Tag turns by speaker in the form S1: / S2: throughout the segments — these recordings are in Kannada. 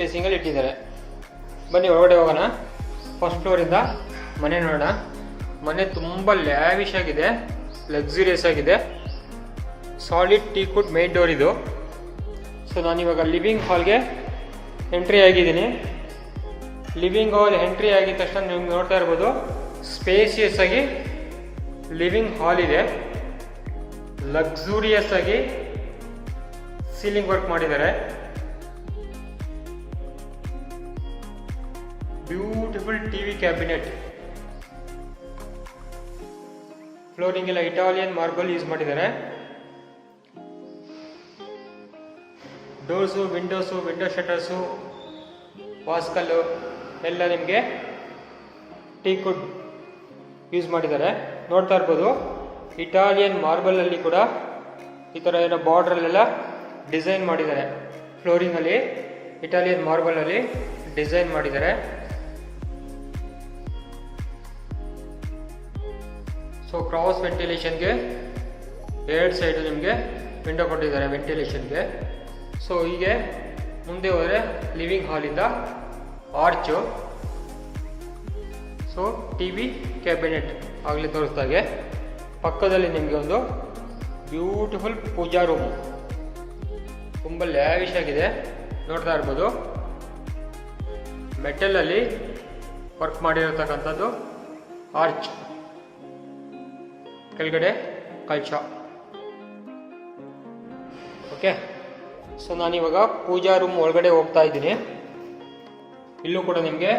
S1: ಫೇಸಿಂಗಲ್ಲಿ ಇಟ್ಟಿದ್ದಾರೆ. ಬನ್ನಿ ಒಳಗಡೆ ಹೋಗೋಣ. ಫಸ್ಟ್ ಫ್ಲೋರಿಂದ ಮನೆ ನೋಡೋಣ. ಮನೆ ತುಂಬ ಲ್ಯಾವಿಶ್ ಆಗಿದೆ, ಲಕ್ಸುರಿಯಸ್ ಆಗಿದೆ. ಸಾಲಿಡ್ ಟೀಕ್ವುಡ್ ಮೇನ್ ಡೋರ್ ಇದು. ಸೊ ನಾನಿವಾಗ ಲಿವಿಂಗ್ ಹಾಲ್ಗೆ ಎಂಟ್ರಿ ಆಗಿದ್ದೀನಿ. ಲಿವಿಂಗ್ ಹಾಲ್ ಎಂಟ್ರಿ ಆಗಿದ ತಕ್ಷಣ ನೀವು ನೋಡ್ತಾ ಇರ್ಬೋದು, ಸ್ಪೇಸಿಯಸ್ ಆಗಿ ಲಿವಿಂಗ್ ಹಾಲ್ ಇದೆ. ಲಕ್ಸುರಿಯಸ್ ಆಗಿ ಸೀಲಿಂಗ್ ವರ್ಕ್ ಮಾಡಿದ್ದಾರೆ. Beautiful TV cabinet. ಫ್ಲೋರಿಂಗ್ ಎಲ್ಲ ಇಟಾಲಿಯನ್ ಮಾರ್ಬಲ್ ಯೂಸ್ ಮಾಡಿದ್ದಾರೆ. ಡೋರ್ಸು, ವಿಂಡೋ ಶಟರ್ಸು, ವಾಸ್ಕಲ್ಲು ಎಲ್ಲ ನಿಮಗೆ ಟೀಕ್ವುಡ್ ಯೂಸ್ ಮಾಡಿದ್ದಾರೆ. ನೋಡ್ತಾ ಇರ್ಬೋದು, ಇಟಾಲಿಯನ್ ಮಾರ್ಬಲಲ್ಲಿ ಕೂಡ ಈ ಥರ ಏನೋ ಬಾರ್ಡ್ರಲ್ಲೆಲ್ಲ ಡಿಸೈನ್ ಮಾಡಿದ್ದಾರೆ. ಫ್ಲೋರಿಂಗಲ್ಲಿ ಇಟಾಲಿಯನ್ ಮಾರ್ಬಲಲ್ಲಿ ಡಿಸೈನ್ ಮಾಡಿದ್ದಾರೆ. ಸೊ ಕ್ರಾಸ್ ವೆಂಟಿಲೇಷನ್ಗೆ ಎರಡು ಸೈಡು ನಿಮಗೆ ವಿಂಡೋ ಕೊಟ್ಟಿದ್ದಾರೆ ವೆಂಟಿಲೇಷನ್ಗೆ. ಸೊ ಹೀಗೆ ಮುಂದೆ ಹೋದರೆ ಲಿವಿಂಗ್ ಹಾಲಿಂದ ಆರ್ಚು. ಸೊ ಟಿವಿ ಕ್ಯಾಬಿನೆಟ್ ಆಗಲೇ ತೋರಿಸ್ದಾಗೆ. ಪಕ್ಕದಲ್ಲಿ ನಿಮಗೆ ಒಂದು ಬ್ಯೂಟಿಫುಲ್ ಪೂಜಾ ರೂಮು, ತುಂಬ ಲ್ಯಾವಿಶ್ ಆಗಿದೆ. ನೋಡ್ತಾ ಇರ್ಬೋದು, ಮೆಟಲಲ್ಲಿ ವರ್ಕ್ ಮಾಡಿರತಕ್ಕಂಥದ್ದು ಆರ್ಚ್, ಕೆಳಗಡೆ ಕಳಶ. ಓಕೆ, ಸೊ ನಾನಿವಾಗ ಪೂಜಾ ರೂಮ್ ಒಳಗಡೆ ಹೋಗ್ತಾ ಇದ್ದೀನಿ. ಇಲ್ಲೂ ಕೂಡ ನಿಮಗೆ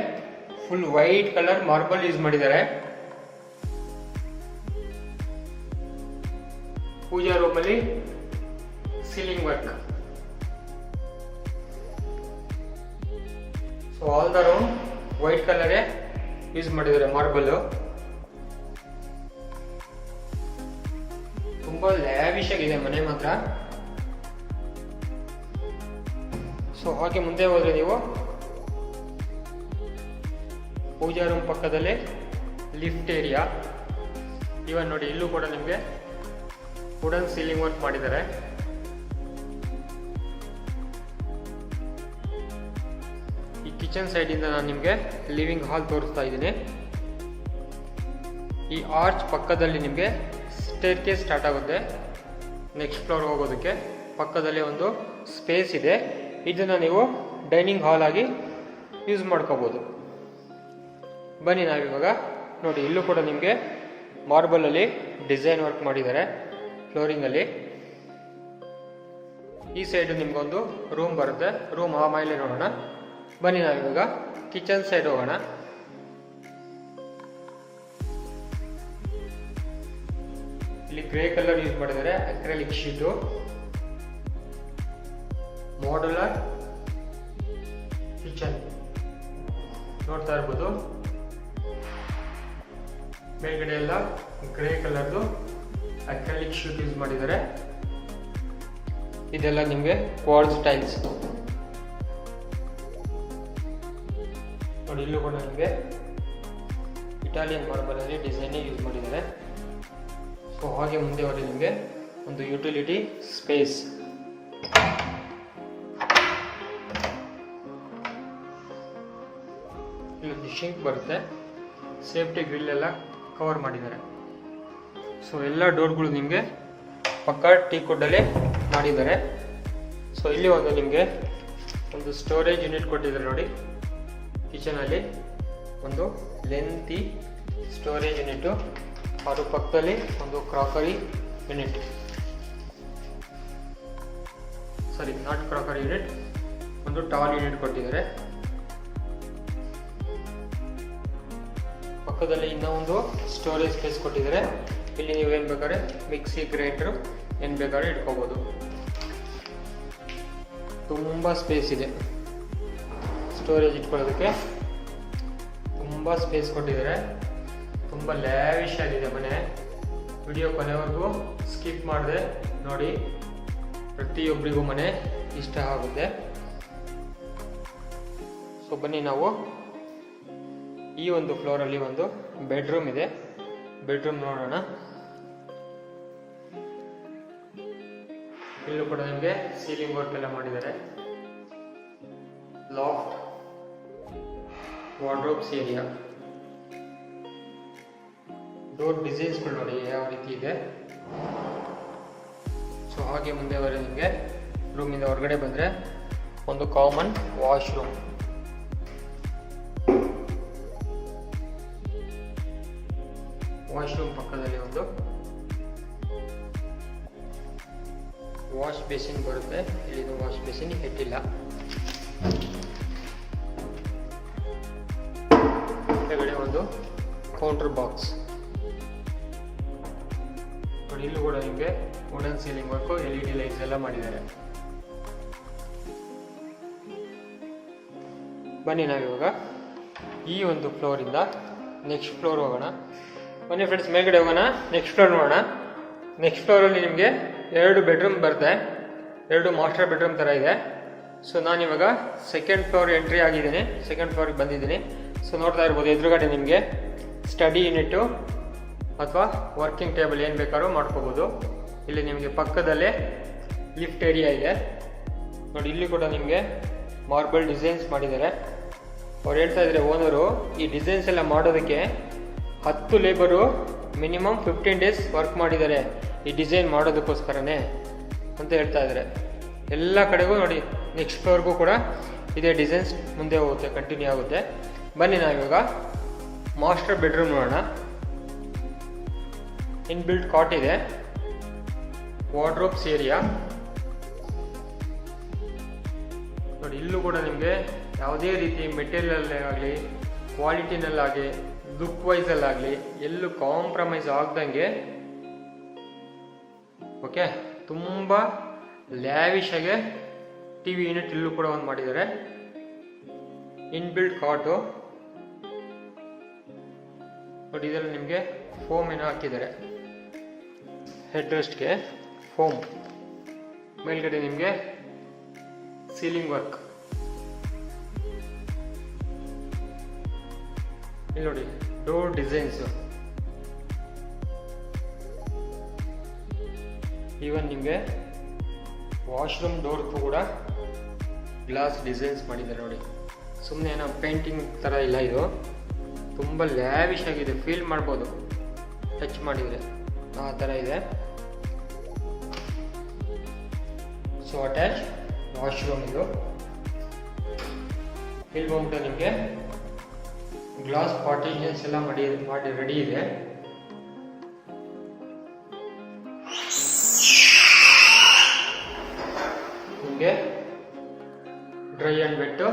S1: full white colour marble use ಮಾಡಿದ್ದಾರೆ. ಪೂಜಾ ರೂಮಲ್ಲಿ ceiling work. So all the room white ಕಲರೇ ಯೂಸ್ ಮಾಡಿದ್ದಾರೆ ಮಾರ್ಬಲ್. ತುಂಬ ಲ್ಯಾವಿಶ್ ಆಗಿದೆ ಮನೆ ಮಾತ್ರ. ಸೊ ಹಾಗೆ ಮುಂದೆ ಹೋದರೆ ನೀವು ಪೂಜಾ ರೂಮ್ ಪಕ್ಕದಲ್ಲೇ ಲಿಫ್ಟ್ ಏರಿಯಾ. ಇವನ್ ನೋಡಿ, ಇಲ್ಲೂ ಕೂಡ ನಿಮಗೆ ವುಡನ್ ಸೀಲಿಂಗ್ ವರ್ಕ್ ಮಾಡಿದ್ದಾರೆ. ಈ ಕಿಚನ್ ಸೈಡಿಂದ ನಾನು ನಿಮಗೆ ಲಿವಿಂಗ್ ಹಾಲ್ ತೋರಿಸ್ತಾ ಇದ್ದೀನಿ. ಈ ಆರ್ಚ್ ಪಕ್ಕದಲ್ಲಿ ನಿಮಗೆ ಸ್ಟೇರ್ ಕೇಸ್ ಸ್ಟಾರ್ಟ್ ಆಗುತ್ತೆ ನೆಕ್ಸ್ಟ್ ಫ್ಲೋರ್ ಹೋಗೋದಕ್ಕೆ. ಪಕ್ಕದಲ್ಲಿ ಒಂದು ಸ್ಪೇಸ್ ಇದೆ. ಇದನ್ನು ನೀವು ಡೈನಿಂಗ್ ಹಾಲ್ ಆಗಿ ಯೂಸ್ ಮಾಡ್ಕೋಬೋದು. ಬನ್ನಿ ನಾವಿವಾಗ ನೋಡಿ, ಇಲ್ಲೂ ಕೂಡ ನಿಮಗೆ ಮಾರ್ಬಲಲ್ಲಿ ಡಿಸೈನ್ ವರ್ಕ್ ಮಾಡಿದ್ದಾರೆ ಫ್ಲೋರಿಂಗಲ್ಲಿ. ಈ ಸೈಡು ನಿಮಗೊಂದು ರೂಮ್ ಬರುತ್ತೆ. ರೂಮ್ ಆಮೇಲೆ ನೋಡೋಣ. ಬನ್ನಿ ನಾವಿವಾಗ ಕಿಚನ್ ಸೈಡ್ ಹೋಗೋಣ. ಇಲ್ಲಿ ಗ್ರೇ ಕಲರ್ ಯೂಸ್ ಮಾಡಿದ್ದಾರೆ, ಅಕ್ರೆಲಿಕ್ ಶೀಟು. ಮಾಡ್ಯುಲರ್ ಕಿಚನ್ ನೋಡ್ತಾ ಇರ್ಬೋದು. ಮೇಲ್ಗಡೆ ಎಲ್ಲ ಗ್ರೇ ಕಲರ್ದು ಅಕ್ರೆಲಿಕ್ ಶೀಟ್ ಯೂಸ್ ಮಾಡಿದ್ದಾರೆ. ಇದೆಲ್ಲ ನಿಮಗೆ ಕ್ವಾರ್ಟ್ಜ್ ಟೈಲ್ಸ್ ನೋಡಿ. ಇಲ್ಲೂ ಕೂಡ ನಿಮಗೆ ಇಟಾಲಿಯನ್ ಮಾರ್ಬಲಲ್ಲಿ ಡಿಸೈನ್ ಯೂಸ್ ಮಾಡಿದ್ದಾರೆ. ಸೊ ಹಾಗೆ ಮುಂದೆ ಹೋದರೆ ನಿಮಗೆ ಒಂದು ಯುಟಿಲಿಟಿ ಸ್ಪೇಸ್. ಇಲ್ಲೊಂದು ಶಿಂಕ್ ಬರುತ್ತೆ. ಸೇಫ್ಟಿ ಗ್ರಿಲ್ ಎಲ್ಲ ಕವರ್ ಮಾಡಿದ್ದಾರೆ. ಸೊ ಎಲ್ಲ ಡೋರ್ಗಳು ನಿಮಗೆ ಪಕ್ಕ ಟೀಕ್ವುಡ್ಡಲ್ಲೇ ಮಾಡಿದ್ದಾರೆ. ಸೊ ಇಲ್ಲಿ ಒಂದು ನಿಮಗೆ ಒಂದು ಸ್ಟೋರೇಜ್ ಯೂನಿಟ್ ಕೊಟ್ಟಿದ್ದಾರೆ ನೋಡಿ. ಕಿಚನಲ್ಲಿ ಒಂದು ಲೆಂತಿ ಸ್ಟೋರೇಜ್ ಯೂನಿಟ್ಟು, ಅದ್ರ ಪಕ್ಕದಲ್ಲಿ ಒಂದು crockery unit, sorry not crockery unit, ಒಂದು ಟಾಲ್ ಯೂನಿಟ್ ಕೊಟ್ಟಿದ್ದಾರೆ. ಪಕ್ಕದಲ್ಲಿ ಇನ್ನೂ ಒಂದು ಸ್ಟೋರೇಜ್ ಸ್ಪೇಸ್ ಕೊಟ್ಟಿದ್ದಾರೆ. ಇಲ್ಲಿ ನೀವು ಏನು ಬೇಕಾದ್ರೆ ಮಿಕ್ಸಿ, ಗ್ರೈಂಡರ್ ಏನು ಬೇಕಾದ್ರೆ ಇಟ್ಕೋಬೋದು. ತುಂಬ ಸ್ಪೇಸ್ ಇದೆ ಸ್ಟೋರೇಜ್ ಇಟ್ಕೊಳ್ಳೋದಕ್ಕೆ. ತುಂಬ ಸ್ಪೇಸ್ ಕೊಟ್ಟಿದ್ದಾರೆ. ತುಂಬ ಲ್ಯಾವಿಶ್ ಆಗಿದೆ ಮನೆ. ವಿಡಿಯೋ ಕೊನೆವರೆಗೂ ಸ್ಕಿಪ್ ಮಾಡಿದೆ ನೋಡಿ. ಪ್ರತಿಯೊಬ್ಬರಿಗೂ ಮನೆ ಇಷ್ಟ ಆಗುತ್ತೆ. ಸೊ ಬನ್ನಿ ನಾವು ಈ ಒಂದು ಫ್ಲೋರಲ್ಲಿ ಒಂದು ಬೆಡ್ರೂಮ್ ಇದೆ. ಬೆಡ್ರೂಮ್ ನೋಡೋಣ. ಇಲ್ಲೂ ಕೂಡ ನಿಮಗೆ ಸೀಲಿಂಗ್ ವರ್ಕ್ ಎಲ್ಲ ಮಾಡಿದ್ದಾರೆ. Loft, wardrobes area. ಡೋರ್ ಡಿಸೈನ್ಸ್ಗಳು ನೋಡಿ ಯಾವ ರೀತಿ ಇದೆ. ಸೊ ಹಾಗೆ ಮುಂದೆ ಬರೋ ನಿಮಗೆ ರೂಮಿಂದ ಹೊರಗಡೆ ಬಂದರೆ ಒಂದು ಕಾಮನ್ ವಾಶ್ರೂಮ್. ವಾಶ್ರೂಮ್ ಪಕ್ಕದಲ್ಲಿ ಒಂದು ವಾಶ್ ಬೇಸಿನ್ ಬರುತ್ತೆ. ಇಲ್ಲಿನ ವಾಶ್ ಬೇಸಿನ್ ಇಟ್ಟಿಲ್ಲ. ಕೆಳಗಡೆ ಒಂದು ಕೌಂಟರ್ ಬಾಕ್ಸ್ ನೋಡಿ. ಇಲ್ಲೂ ಕೂಡ ನಿಮಗೆ wooden ceiling work, LED lights ಎಲ್ಲ ಮಾಡಿದ್ದಾರೆ. ಬನ್ನಿ ನಾವಿವಾಗ ಈ ಒಂದು ಫ್ಲೋರಿಂದ ನೆಕ್ಸ್ಟ್ ಫ್ಲೋರ್ ಹೋಗೋಣ. ಬನ್ನಿ ಫ್ರೆಂಡ್ಸ್, ಮೇಲ್ಗಡೆ ಹೋಗೋಣ, ನೆಕ್ಸ್ಟ್ ಫ್ಲೋರ್ ನೋಡೋಣ. ನೆಕ್ಸ್ಟ್ ಫ್ಲೋರಲ್ಲಿ ನಿಮಗೆ 2 ಬೆಡ್ರೂಮ್ ಬರುತ್ತೆ. 2 ಮಾಸ್ಟರ್ ಬೆಡ್ರೂಮ್ ಥರ ಇದೆ. ಸೊ ನಾನಿವಾಗ ಸೆಕೆಂಡ್ ಫ್ಲೋರ್ ಎಂಟ್ರಿ ಆಗಿದ್ದೀನಿ, ಸೆಕೆಂಡ್ ಫ್ಲೋರಿಗೆ ಬಂದಿದ್ದೀನಿ. ಸೊ ನೋಡ್ತಾ ಇರ್ಬೋದು ಎದುರುಗಡೆ ನಿಮಗೆ ಸ್ಟಡಿ ಯೂನಿಟ್ಟು ಅಥವಾ ವರ್ಕಿಂಗ್ ಟೇಬಲ್ ಏನು ಬೇಕಾದ್ರೂ ಮಾಡ್ಕೋಬೋದು. ಇಲ್ಲಿ ನಿಮಗೆ ಪಕ್ಕದಲ್ಲೇ ಲಿಫ್ಟ್ ಏರಿಯಾ ಇದೆ ನೋಡಿ. ಇಲ್ಲಿ ಕೂಡ ನಿಮಗೆ ಮಾರ್ಬಲ್ ಡಿಸೈನ್ಸ್ ಮಾಡಿದ್ದಾರೆ. ಅವ್ರು ಹೇಳ್ತಾ ಇದ್ದಾರೆ ಓನರು, ಈ ಡಿಸೈನ್ಸ್ ಎಲ್ಲ ಮಾಡೋದಕ್ಕೆ 10 ಲೇಬರು ಮಿನಿಮಮ್ 15 ಡೇಸ್ ವರ್ಕ್ ಮಾಡಿದ್ದಾರೆ ಈ ಡಿಸೈನ್ ಮಾಡೋದಕ್ಕೋಸ್ಕರನೇ ಅಂತ ಹೇಳ್ತಾ ಇದ್ದಾರೆ. ಎಲ್ಲ ಕಡೆಗೂ ನೋಡಿ, ನೆಕ್ಸ್ಟ್ ಫ್ಲೋರ್ಗೂ ಕೂಡ ಇದೇ ಡಿಸೈನ್ಸ್ ಮುಂದೆ ಹೋಗುತ್ತೆ, ಕಂಟಿನ್ಯೂ ಆಗುತ್ತೆ. ಬನ್ನಿ ನಾವಿವಾಗ ಮಾಸ್ಟರ್ ಬೆಡ್ರೂಮ್ ನೋಡೋಣ. ಇನ್ಬಿಲ್ಟ್ ಕಾಟ್ ಇದೆ, ವಾರ್ಡ್ರೋಬ್ಸ್ ಏರಿಯಾ ನೋಡಿ. ಇಲ್ಲೂ ಕೂಡ ನಿಮಗೆ ಯಾವುದೇ ರೀತಿ ಮೆಟೀರಿಯಲ್ ಆಗಲಿ, ಕ್ವಾಲಿಟಿನಲ್ಲಾಗಲಿ, ಲುಕ್ ವೈಸಲ್ಲಾಗಲಿ ಎಲ್ಲೂ ಕಾಂಪ್ರಮೈಸ್ ಆಗ್ದಂಗೆ ಓಕೆ, ತುಂಬ ಲ್ಯಾವಿಶಾಗೆ TV ಯೂನಿಟ್ ಇಲ್ಲೂ ಕೂಡ ಒಂದು ಮಾಡಿದ್ದಾರೆ. ಇನ್ಬಿಲ್ಟ್ ಕಾಟು ನೋಡಿ. ಇದರಲ್ಲಿ ನಿಮಗೆ ಫೋಮ್ ಏನೋ ಹಾಕಿದ್ದಾರೆ, ಹೆಡ್ ರೆಸ್ಟ್ಗೆ ಫೋಮ್. ಮೇಲ್ಗಡೆ ನಿಮಗೆ ಸೀಲಿಂಗ್ ವರ್ಕ್. ಇಲ್ಲಿ ನೋಡಿ ಡೋರ್ ಡಿಸೈನ್ಸು. ಈವನ್ ನಿಮಗೆ ವಾಶ್ರೂಮ್ ಡೋರ್ಗೂ ಕೂಡ ಗ್ಲಾಸ್ ಡಿಸೈನ್ಸ್ ಮಾಡಿದ್ದಾರೆ ನೋಡಿ. ಸುಮ್ಮನೆ ಏನೋ ಪೇಂಟಿಂಗ್ ಥರ ಇಲ್ಲ, ಇದು ತುಂಬ ಲ್ಯಾವಿಶ್ ಆಗಿದೆ. ಫೀಲ್ ಮಾಡ್ಬೋದು ಟಚ್ ಮಾಡಿದರೆ, ಆ ಥರ ಇದೆ. ಸೊ ಅಟ್ಯಾಚ್ ವಾಶ್ರೂಮ್ ಇದು. ಇಲ್ಲಿ ಬಂದ್ಬಿಟ್ಟು ನಿಮಗೆ ಗ್ಲಾಸ್ ಪಾರ್ಟಿಷನ್ಸ್ ಎಲ್ಲ ಮಾಡಿ ರೆಡಿ ಇದೆ. ನಿಮಗೆ ಡ್ರೈ ಆ್ಯಂಡ್ ವೆಟ್ಟು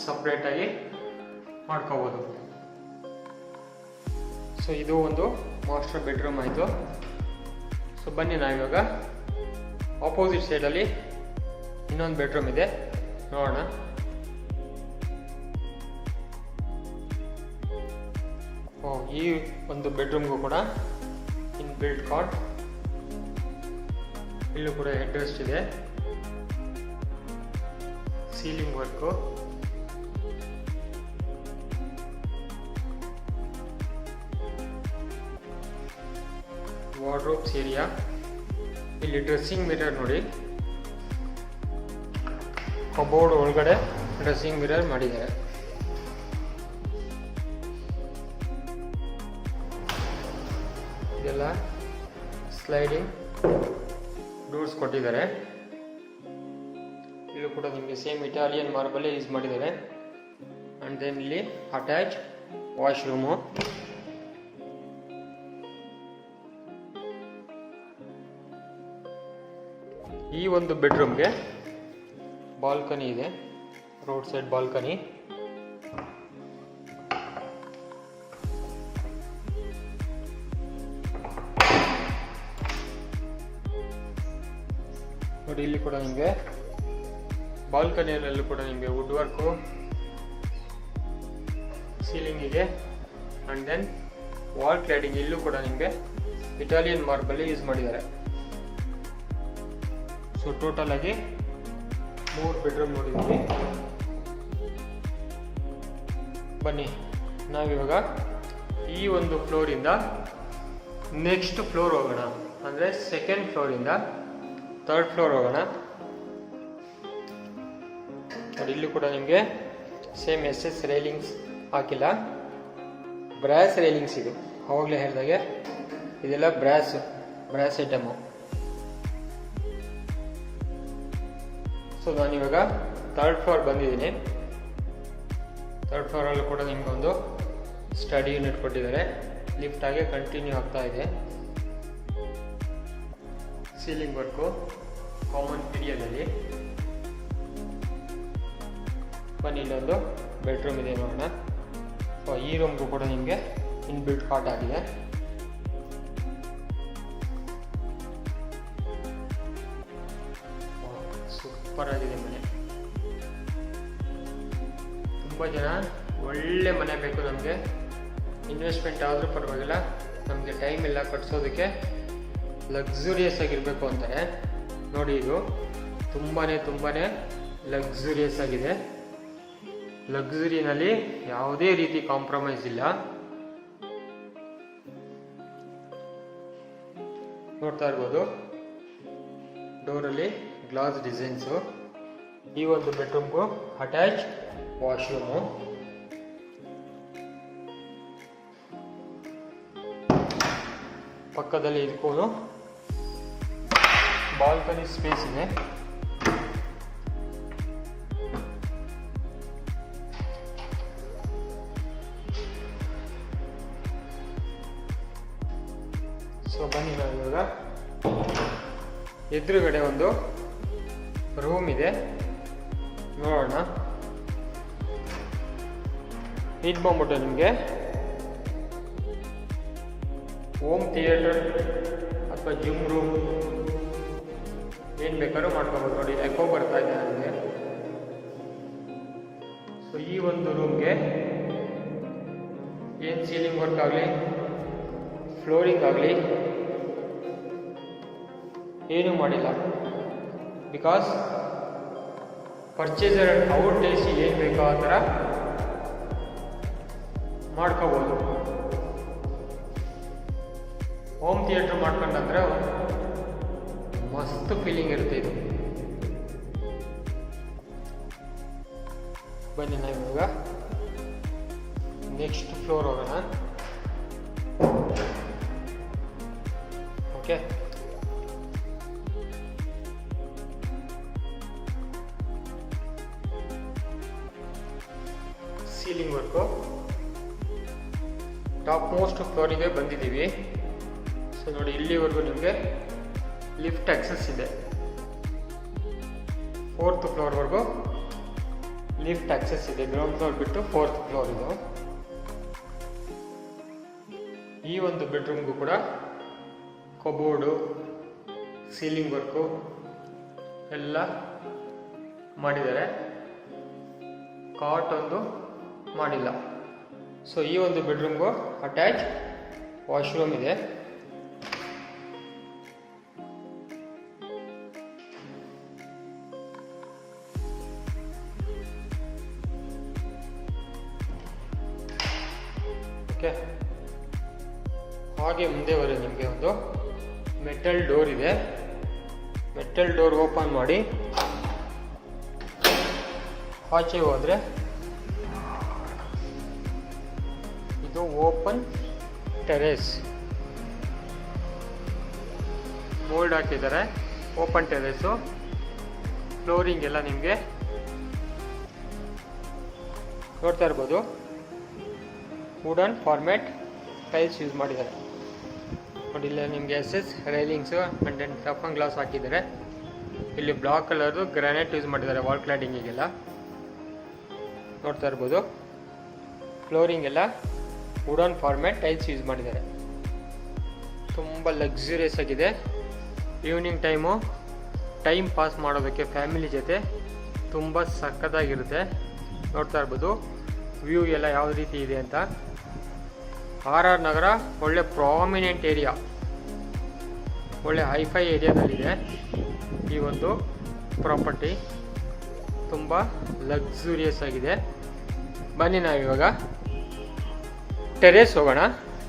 S1: ಸಪ್ರೇಟಾಗಿ ಮಾಡ್ಕೋಬೋದು. ಸೊ ಇದು ಒಂದು ಮಾಸ್ಟರ್ ಬೆಡ್ರೂಮ್ ಆಯಿತು. ಸೊ ಬನ್ನಿ ನಾವಿವಾಗ ಆಪೋಸಿಟ್ ಸೈಡಲ್ಲಿ ಇನ್ನೊಂದು ಬೆಡ್ರೂಮ್ ಇದೆ, ನೋಡೋಣ. ಈ ಒಂದು ಬೆಡ್ರೂಮ್ಗೂ ಕೂಡ ಇನ್ಬಿಲ್ಟ್ ಕಾಟ್. ಇಲ್ಲೂ ಕೂಡ ಹೆಡ್ ರೆಸ್ಟ್ ಇದೆ, ಸೀಲಿಂಗ್ ವರ್ಕು. Wardrobes area. ಇಲ್ಲಿ ಡ್ರೆಸ್ಸಿಂಗ್ ಮಿರರ್ ನೋಡಿ, ಕಬೋರ್ಡ್ ಒಳಗಡೆ ಡ್ರೆಸ್ಸಿಂಗ್ ಮಿರರ್ ಮಾಡಿದ್ದಾರೆ. ಇದೆಲ್ಲ ಸ್ಲೈಡಿಂಗ್ ಡೋರ್ಸ್ ಕೊಟ್ಟಿದ್ದಾರೆ. ಇಲ್ಲೂ ಕೂಡ ನಿಮಗೆ ಸೇಮ್ ಇಟಾಲಿಯನ್ ಮಾರ್ಬಲ್ ಯೂಸ್ ಮಾಡಿದ್ದಾರೆ. ಆ್ಯಂಡ್ ದೆನ್ ಇಲ್ಲಿ ಅಟ್ಯಾಚ್ ವಾಶ್ರೂಮು. ಈ ಒಂದು ಬೆಡ್ರೂಮ್ಗೆ ಬಾಲ್ಕನಿ ಇದೆ, ರೋಡ್ ಸೈಡ್ ಬಾಲ್ಕನಿ. ನೋಡಿ ಇಲ್ಲಿ ಕೂಡ ನಿಮಗೆ ಬಾಲ್ಕನಿಯಲ್ಲೂ ಕೂಡ ನಿಮಗೆ ವುಡ್ ವರ್ಕು, ಸೀಲಿಂಗ್ ಇದೆ. ಆ್ಯಂಡ್ ದೆನ್ ವಾಲ್ ಕ್ಲಾಡಿಂಗ್ ಇಲ್ಲೂ ಕೂಡ ನಿಮಗೆ ಇಟಾಲಿಯನ್ ಮಾರ್ಬಲ್ ಯೂಸ್ ಮಾಡಿದ್ದಾರೆ. ಸೊ ಟೋಟಲ್ ಆಗಿ 3 ಬೆಡ್ರೂಮ್ ನೋಡಿದ್ವಿ. ಬನ್ನಿ ನಾವಿವಾಗ ಈ ಒಂದು ಫ್ಲೋರಿಂದ ನೆಕ್ಸ್ಟ್ ಫ್ಲೋರ್ ಹೋಗೋಣ, ಅಂದರೆ ಸೆಕೆಂಡ್ ಫ್ಲೋರಿಂದ ಥರ್ಡ್ ಫ್ಲೋರ್ ಹೋಗೋಣ. ನೋಡಿ ಇಲ್ಲೂ ಕೂಡ ನಿಮಗೆ ಸೇಮ್ SS ರೈಲಿಂಗ್ಸ್ ಹಾಕಿಲ್ಲ, ಬ್ರಾಸ್ ರೈಲಿಂಗ್ಸ್ ಇದು. ಅವಾಗಲೇ ಹೇಳಿದಾಗೆ ಇದೆಲ್ಲ ಬ್ರಾಸ್ ಐಟಮು. ಸೊ ನಾನಿವಾಗ 3rd ಫ್ಲೋರ್ ಬಂದಿದ್ದೀನಿ. 3rd ಫ್ಲೋರಲ್ಲೂ ಕೂಡ ನಿಮ್ಗೆ ಒಂದು ಸ್ಟಡಿ ಯೂನಿಟ್ ಕೊಟ್ಟಿದ್ದಾರೆ. ಲಿಫ್ಟ್ ಆಗಿ ಕಂಟಿನ್ಯೂ ಆಗ್ತಾ ಇದೆ. ಸೀಲಿಂಗ್ ವರ್ಕು ಕಾಮನ್ ಪಿರಿಯದಲ್ಲಿ. ಬನ್ನಿ, ಇಲ್ಲೊಂದು ಬೆಡ್ರೂಮ್ ಇದೆ ನೋಡೋಣ. ಸೊ ಈ ರೂಮ್ಗೂ ಕೂಡ ನಿಮಗೆ ಇನ್ಬಿಲ್ಟ್ ಕಾಟ್ ಆಗಿದೆ. ಸೂಪರ್ ಆಗಿದೆ ಮನೆ. ತುಂಬ ಜನ ಒಳ್ಳೆ ಮನೆ ಬೇಕು ನಮಗೆ, ಇನ್ವೆಸ್ಟ್ಮೆಂಟ್ ಆದರೂ ಪರವಾಗಿಲ್ಲ, ನಮಗೆ ಟೈಮ್ ಇಲ್ಲ ಕಟ್ಸೋದಕ್ಕೆ, ಲಕ್ಸುರಿಯಸ್ ಆಗಿರಬೇಕು ಅಂತಾರೆ. ನೋಡಿ, ಇದು ತುಂಬಾ ಲಕ್ಸುರಿಯಸ್ ಆಗಿದೆ. ಲಕ್ಸುರಿನಲ್ಲಿ ಯಾವುದೇ ರೀತಿ ಕಾಂಪ್ರಮೈಸ್ ಇಲ್ಲ. ನೋಡ್ತಾ ಇರ್ಬೋದು, ಡೋರಲ್ಲಿ ಗ್ಲಾಸ್ ಡಿಸೈನ್ಸು. ಈ ಒಂದು ಬೆಡ್ರೂಮ್ಗೂ ಅಟ್ಯಾಚ್ ವಾಶ್ರೂಮು. ಪಕ್ಕದಲ್ಲಿ ಇದಕ್ಕೂ ಬಾಲ್ಕನಿ ಸ್ಪೇಸ್ ಇದೆ. ಸೊ ಬನ್ನಿ, ನಾವು ಇವಾಗ ಎದುರುಗಡೆ ಒಂದು ರೂಮ್ ಇದೆ, ನೋಡೋಣ. ಇದು ಬಂದ್ಬಿಟ್ಟು ನಿಮಗೆ ಹೋಮ್ ಥಿಯೇಟರ್ ಅಥವಾ ಜಿಮ್ ರೂಮ್ ಏನು ಬೇಕಾದ್ರೂ ಮಾಡ್ಕೋಬೋದು. ನೋಡಿ, ಎಕೋ ಬರ್ತಾ ಇದೆ ನನಗೆ. ಸೊ ಈ ಒಂದು ರೂಮ್ಗೆ ಏನು ಸೀಲಿಂಗ್ ವರ್ಕ್ ಆಗಲಿ, ಫ್ಲೋರಿಂಗ್ ಆಗಲಿ ಏನೂ ಮಾಡಿಲ್ಲ. ಬಿಕಾಸ್ ಪರ್ಚೇಸರ್ ಔಟ್ ಡೇಸಿ ಏನು ಬೇಕೋ ಆ ಥರ ಮಾಡ್ಕೋಬೋದು. ಹೋಮ್ ಥಿಯೇಟ್ರ್ ಮಾಡ್ಕೊಂಡಂದ್ರೆ ಮಸ್ತ್ ಫೀಲಿಂಗ್ ಇರುತ್ತೆ ಇದು. ಬನ್ನಿ, ನಾವು ಇವಾಗ ನೆಕ್ಸ್ಟ್ ಫ್ಲೋರ್ ಹೋಗೋಣ. Okay, ceiling work top most ಫ್ಲೋರಿಗೆ ಬಂದಿದ್ದೀವಿ. ಸೊ ನೋಡಿ, ಇಲ್ಲಿವರೆಗೂ ನಿಮಗೆ ಲಿಫ್ಟ್ ಆಕ್ಸೆಸ್ ಇದೆ. 4th ಫ್ಲೋರ್ವರೆಗೂ ಲಿಫ್ಟ್ ಆಕ್ಸೆಸ್ ಇದೆ. ಗ್ರೌಂಡ್ ಫ್ಲೋರ್ ಬಿಟ್ಟು 4th ಫ್ಲೋರ್ ಇದು. ಈ ಒಂದು ಬೆಡ್ರೂಮ್ಗೂ ಕೂಡ ಕಬೋರ್ಡು, ಸೀಲಿಂಗ್ ವರ್ಕು ಎಲ್ಲ ಮಾಡಿದ್ದಾರೆ. ಕಾಟ್ ಒಂದು ಮಾಡಿಲ್ಲ. ಸೊ ಈ ಒಂದು ಬೆಡ್ರೂಮ್ಗೂ ಅಟ್ಯಾಚ್ ವಾಶ್ರೂಮ್ ಇದೆ. ಓಕೆ, ಹಾಗೆ ಮುಂದೆ ಬರೋ ನಿಮಗೆ ಒಂದು ಮೆಟಲ್ ಡೋರ್ ಇದೆ. ಮೆಟಲ್ ಡೋರ್ ಓಪನ್ ಮಾಡಿ ಆಚೆ ಹೋದರೆ ಇದು ಓಪನ್ ಟೆರೇಸ್. ಬೋರ್ಡ್ ಹಾಕಿದ್ದಾರೆ, ಓಪನ್ ಟೆರೇಸು. ಫ್ಲೋರಿಂಗ್ ಎಲ್ಲ ನಿಮಗೆ ನೋಡ್ತಾ ಇರ್ಬೋದು, ವುಡನ್ ಫಾರ್ಮ್ಯಾಟ್ ಟೈಲ್ಸ್ ಯೂಸ್ ಮಾಡಿದ್ದಾರೆ. ನೋಡಿ, ಇಲ್ಲ ನಿಮಗೆ SS ರೈಲಿಂಗ್ಸು ಆ್ಯಂಡ್ ದೆನ್ ಟಫನ್ ಗ್ಲಾಸ್ ಹಾಕಿದ್ದಾರೆ. ಇಲ್ಲಿ ಬ್ಲಾಕ್ ಕಲರ್ದು ಗ್ರಾನೈಟ್ ಯೂಸ್ ಮಾಡಿದ್ದಾರೆ ವಾಲ್ ಕ್ಲಾಡಿಂಗಿಗೆಲ್ಲ, ನೋಡ್ತಾ ಇರ್ಬೋದು. ಫ್ಲೋರಿಂಗ್ ಎಲ್ಲ ವುಡನ್ ಫಾರ್ಮ್ಯಾಟ್ ಟೈಲ್ಸ್ ಯೂಸ್ ಮಾಡಿದ್ದಾರೆ. ತುಂಬ ಲಕ್ಸುರಿಯಸ್ ಆಗಿದೆ. ಈವ್ನಿಂಗ್ ಟೈಮ್ ಪಾಸ್ ಮಾಡೋದಕ್ಕೆ ಫ್ಯಾಮಿಲಿ ಜೊತೆ ತುಂಬ ಸಖತ್ತಾಗಿರುತ್ತೆ. ನೋಡ್ತಾ ಇರ್ಬೋದು ವ್ಯೂ ಎಲ್ಲ ಯಾವ ರೀತಿ ಇದೆ ಅಂತ. RR ನಗರ ಒಳ್ಳೆ ಪ್ರಾಮಿನೆಂಟ್ ಏರಿಯಾ, ಒಳ್ಳೆ ಹೈಫೈ ಏರಿಯಾದಲ್ಲಿದೆ ಈ ಒಂದು ಪ್ರಾಪರ್ಟಿ. ತುಂಬ ಲಕ್ಸುರಿಯಸ್ ಆಗಿದೆ. ಬನ್ನಿ, ನಾವಿವಾಗ ಟೆರೇಸ್ ಹೋಗೋಣ.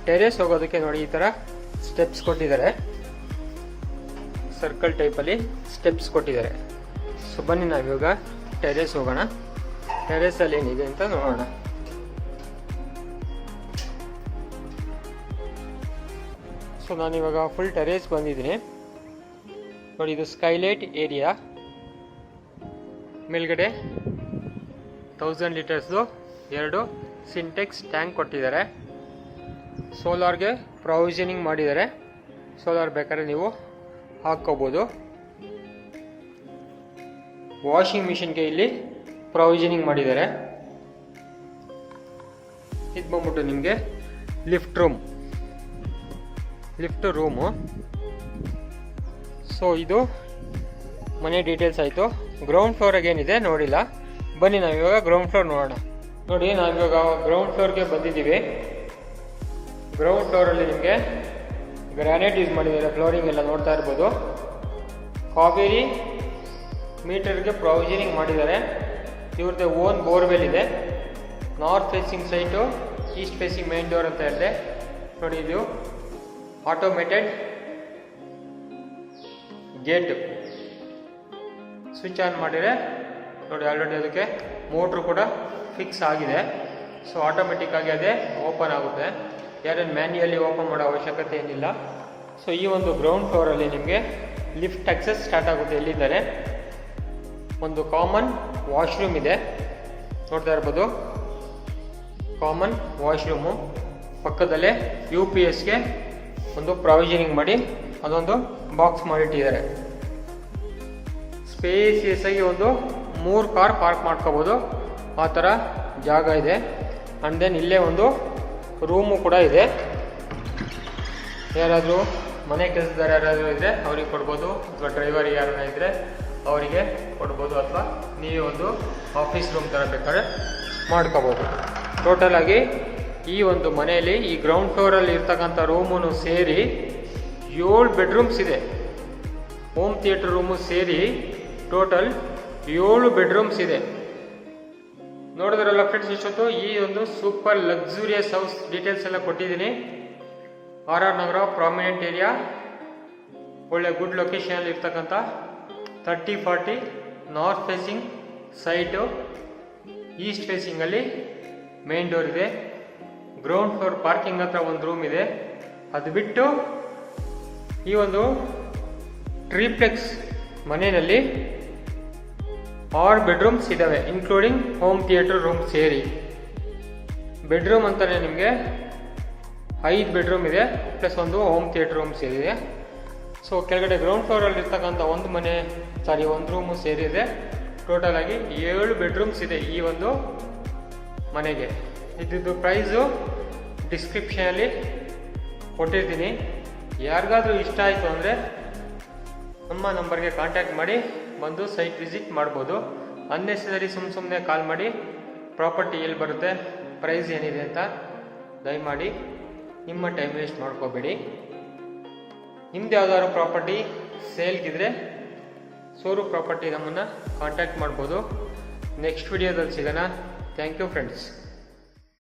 S1: ಟೆರೇಸ್ ಹೋಗೋದಕ್ಕೆ ನೋಡಿ, ಈ ಥರ ಸ್ಟೆಪ್ಸ್ ಕೊಟ್ಟಿದ್ದಾರೆ, ಸರ್ಕಲ್ ಟೈಪಲ್ಲಿ ಸ್ಟೆಪ್ಸ್ ಕೊಟ್ಟಿದ್ದಾರೆ. ಸೊ ಬನ್ನಿ, ನಾವಿವಾಗ ಟೆರೇಸ್ ಹೋಗೋಣ. ಟೆರೇಸಲ್ಲಿ ಏನಿದೆ ಅಂತ ನೋಡೋಣ. ಸೊ ನಾನಿವಾಗ ಫುಲ್ ಟೆರೇಸ್ ಬಂದಿದ್ದೀನಿ ನೋಡಿ. ಇದು ಸ್ಕೈಲೈಟ್ ಏರಿಯಾ. ಮೇಲ್ಗಡೆ 1000 ಲೀಟರ್ಸ್ದು 2 ಸಿಂಟೆಕ್ಸ್ ಟ್ಯಾಂಕ್ ಕೊಟ್ಟಿದ್ದಾರೆ. ಸೋಲಾರ್ಗೆ ಪ್ರೊವಿಷನಿಂಗ್ ಮಾಡಿದ್ದಾರೆ. ಸೋಲಾರ್ ಬೇಕಾದ್ರೆ ನೀವು ಹಾಕ್ಕೋಬೋದು. ವಾಷಿಂಗ್ ಮಿಷಿನ್ಗೆ ಇಲ್ಲಿ ಪ್ರೊವಿಷನಿಂಗ್ ಮಾಡಿದ್ದಾರೆ. ಇದು ಬಂದ್ಬಿಟ್ಟು ನಿಮಗೆ ಲಿಫ್ಟ್ ರೂಮು. ಸೊ ಇದು ಮನೆ ಡೀಟೇಲ್ಸ್ ಆಯಿತು. ಗ್ರೌಂಡ್ ಫ್ಲೋರಾಗೆ ಏನಿದೆ ನೋಡಿಲ್ಲ, ಬನ್ನಿ ನಾವಿವಾಗ ಗ್ರೌಂಡ್ ಫ್ಲೋರ್ ನೋಡೋಣ. ನೋಡಿ ನಾವಿವಾಗ ಗ್ರೌಂಡ್ ಫ್ಲೋರ್ಗೆ ಬಂದಿದ್ದೀವಿ. ಗ್ರೌಂಡ್ ಫ್ಲೋರಲ್ಲಿ ನಿಮಗೆ ಗ್ರಾನೈಟ್ ಯೂಸ್ ಮಾಡಿದ್ದಾರೆ. ಫ್ಲೋರಿಂಗ್ ಎಲ್ಲ ನೋಡ್ತಾ ಇರ್ಬೋದು. ಕಾವೇರಿ ಮೀಟರ್ಗೆ ಪ್ರೊವಿಷನಿಂಗ್ ಮಾಡಿದ್ದಾರೆ. ಇವ್ರದ್ದೇ ಓನ್ ಬೋರ್ವೆಲ್ ಇದೆ. North facing site, East facing main door ಅಂತ ಹೇಳಿದೆ ನೋಡಿ. ಇದು ಆಟೋಮೇಟೆಡ್ ಗೇಟ್. ಸ್ವಿಚ್ ಆನ್ ಮಾಡಿದರೆ ನೋಡಿ ಆಲ್ರೆಡಿ ಅದಕ್ಕೆ ಮೋಟ್ರು ಕೂಡ ಫಿಕ್ಸ್ ಆಗಿದೆ. ಸೊ ಆಟೋಮೆಟಿಕ್ ಆಗಿ ಅದೇ ಓಪನ್ ಆಗುತ್ತೆ. ಯಾರೇನು ಮ್ಯಾನ್ಯುಯಲಿ ಓಪನ್ ಮಾಡೋ ಅವಶ್ಯಕತೆ ಏನಿಲ್ಲ. ಸೊ ಈ ಒಂದು ಗ್ರೌಂಡ್ ಫ್ಲೋರಲ್ಲಿ ನಿಮಗೆ ಲಿಫ್ಟ್ ಆಕ್ಸೆಸ್ ಸ್ಟಾರ್ಟ್ ಆಗುತ್ತೆ. ಎಲ್ಲಿದ್ದಾರೆ ಒಂದು ಕಾಮನ್ ವಾಶ್ರೂಮ್ ಇದೆ ನೋಡ್ತಾ ಇರ್ಬೋದು. ಕಾಮನ್ ವಾಶ್ರೂಮು ಪಕ್ಕದಲ್ಲೇ UPSಗೆ ಒಂದು ಪ್ರೊವಿಷನಿಂಗ್ ಮಾಡಿ ಅದೊಂದು ಬಾಕ್ಸ್ ಮಾಡಿಟ್ಟಿದ್ದಾರೆ. ಸ್ಪೇಸಿಯಸ್ ಆಗಿ ಒಂದು 3 ಕಾರ್ ಪಾರ್ಕ್ ಮಾಡ್ಕೋಬೋದು, ಆ ಥರ ಜಾಗ ಇದೆ. ಆ್ಯಂಡ್ ದೆನ್ ಇಲ್ಲೇ ಒಂದು ರೂಮು ಕೂಡ ಇದೆ. ಯಾರಾದರೂ ಮನೆ ಕೆಲಸದಾರ ಯಾರಾದರೂ ಇದ್ದರೆ ಅವ್ರಿಗೆ ಕೊಡ್ಬೋದು, ಅಥವಾ ಡ್ರೈವರ್ ಯಾರನ್ನ ಇದ್ದರೆ ಅವರಿಗೆ ಕೊಡ್ಬೋದು, ಅಥವಾ ನೀವೇ ಒಂದು ಆಫೀಸ್ ರೂಮ್ ಥರ ಬೇಕಾದ್ರೆ ಮಾಡ್ಕೋಬೋದು. ಟೋಟಲಾಗಿ ಈ ಒಂದು ಮನೆಯಲ್ಲಿ ಈ ಗ್ರೌಂಡ್ ಫ್ಲೋರಲ್ಲಿ ಇರ್ತಕ್ಕಂಥ ರೂಮನ್ನು ಸೇರಿ 7 ಬೆಡ್ರೂಮ್ಸ್ ಇದೆ. ಹೋಮ್ ಥಿಯೇಟರ್ ರೂಮು ಸೇರಿ ಟೋಟಲ್ 7 ಬೆಡ್ರೂಮ್ಸ್ ಇದೆ. ನೋಡಿದ್ರಲ್ಲ ಫ್ರೆಂಡ್ಸ್, ಇಷ್ಟೊತ್ತು ಈ ಒಂದು ಸೂಪರ್ ಲಕ್ಸುರಿಯಸ್ ಹೌಸ್ ಡೀಟೇಲ್ಸ್ ಎಲ್ಲ ಕೊಟ್ಟಿದ್ದೀನಿ. RR ನಗರ ಪ್ರಾಮಿನೆಂಟ್ ಏರಿಯಾ, ಒಳ್ಳೆ ಗುಡ್ ಲೊಕೇಶನಲ್ಲಿ ಇರ್ತಕ್ಕಂಥ 30-40 ನಾರ್ತ್ ಫೇಸಿಂಗ್ ಸೈಟು, ಈಸ್ಟ್ ಫೇಸಿಂಗಲ್ಲಿ ಮೇನ್ ಡೋರ್ ಇದೆ. ಗ್ರೌಂಡ್ ಫ್ಲೋರ್ ಪಾರ್ಕಿಂಗ್ ಹತ್ರ ಒಂದು ರೂಮ್ ಇದೆ. ಅದು ಬಿಟ್ಟು ಈ ಒಂದು ಟ್ರಿಪ್ಲೆಕ್ಸ್ ಮನೆಯಲ್ಲಿ 6 ಬೆಡ್ರೂಮ್ಸ್ ಇದ್ದಾವೆ, ಇನ್ಕ್ಲೂಡಿಂಗ್ ಹೋಮ್ ಥಿಯೇಟರ್ ರೂಮ್ ಸೇರಿ. ಬೆಡ್ರೂಮ್ ಅಂತಲೇ ನಿಮಗೆ 5 ಬೆಡ್ರೂಮ್ ಇದೆ, ಪ್ಲಸ್ ಒಂದು ಹೋಮ್ ಥಿಯೇಟರ್ ರೂಮ್ ಸೇರಿದೆ. ಸೊ ಕೆಳಗಡೆ ಗ್ರೌಂಡ್ ಫ್ಲೋರಲ್ಲಿ ಇರ್ತಕ್ಕಂಥ ಒಂದು ರೂಮು ಸೇರಿದೆ. ಟೋಟಲ್ ಆಗಿ 7 ಬೆಡ್ರೂಮ್ಸ್ ಇದೆ ಈ ಒಂದು ಮನೆಗೆ. ಇದ್ದಿದ್ದು ಪ್ರೈಸು ಡಿಸ್ಕ್ರಿಪ್ಷನಲ್ಲಿ ಕೊಟ್ಟಿರ್ತೀನಿ. ಯಾರಿಗಾದ್ರೂ ಇಷ್ಟ ಆಯಿತು ಅಂದರೆ ನಮ್ಮ ನಂಬರ್ಗೆ ಕಾಂಟ್ಯಾಕ್ಟ್ ಮಾಡಿ ಬಂದು ಸೈಟ್ ವಿಸಿಟ್ ಮಾಡ್ಬೋದು. ಅನ್ನೆಸರಿ ಸುಮ್ಮನೆ ಕಾಲ್ ಮಾಡಿ ಪ್ರಾಪರ್ಟಿ ಎಲ್ಲಿ ಬರುತ್ತೆ, ಪ್ರೈಸ್ ಏನಿದೆ ಅಂತ ದಯಮಾಡಿ ನಿಮ್ಮ ಟೈಮ್ ವೇಸ್ಟ್ ಮಾಡ್ಕೋಬೇಡಿ. ನಿಮ್ದು ಯಾವ್ದಾದ್ರು ಪ್ರಾಪರ್ಟಿ ಸೇಲ್ಗಿದ್ರೆ ಸೋರು ಪ್ರಾಪರ್ಟಿ ನಮ್ಮನ್ನು ಕಾಂಟ್ಯಾಕ್ಟ್ ಮಾಡ್ಬೋದು. ನೆಕ್ಸ್ಟ್ ವಿಡಿಯೋದಲ್ಲಿ ಸಿಗೋಣ. Thank you friends.